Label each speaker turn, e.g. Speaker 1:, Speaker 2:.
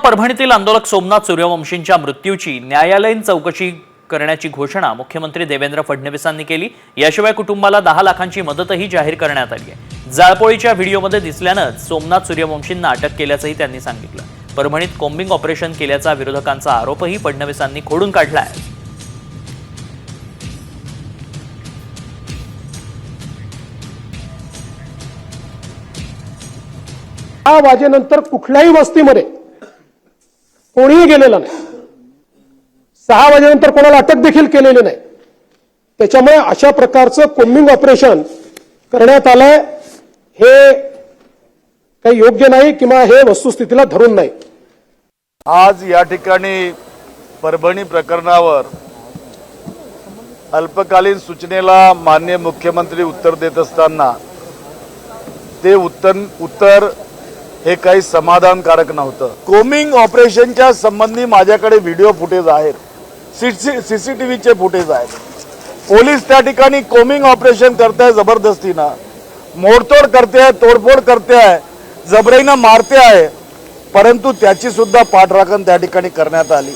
Speaker 1: परभणीतील आंदोलक सोमनाथ सूर्यवंशींच्या मृत्यूची न्यायालयीन चौकशी करण्याची घोषणा मुख्यमंत्री देवेंद्र फडणवीसांनी केली। याशिवाय कुटुंबाला 10 लाखांची मदतही जाहीर करण्यात आली आहे। जाळपोळीच्या व्हिडिओमध्ये दिसल्यानं सोमनाथ सूर्यवंशींना अटक केल्याचंही त्यांनी सांगितलं। परभणीत कॉम्बिंग ऑपरेशन केल्याचा विरोधकांचा आरोपही फडणवीसांनी खोडून काढला आहे।
Speaker 2: 6 वाजेनंतर कुठल्याही वस्तीमध्ये कोणीही गेलेलं नाही। 6 वाजेनंतर कोणाला अटक देखील केलेली नाही। त्याच्यामुळे अशा प्रकारचं कॉम्बिंग ऑपरेशन करण्यात आलंय हे काही योग्य नाही किंवा हे वस्तुस्थितीला धरून नाही।
Speaker 3: आज या ठिकाणी परभणी प्रकरणावर अल्पकालीन सूचनेला माननीय मुख्यमंत्री उत्तर देत असताना ते उत्तर हे काही समाधानकारक नव्हतं। कॉम्बिंग ऑपरेशनच्या संबंधी माझ्याकडे व्हिडिओ फुटेज आहेत, सीसीटीव्हीचे फुटेज आहेत। पोलीस त्या ठिकाणी कॉम्बिंग ऑपरेशन करताय, जबरदस्तीनं मोडतोड करते, तोडफोड करते, जबरीनं मारते आहे, परंतु त्याची सुद्धा पाठराखण त्या ठिकाणी करण्यात आली।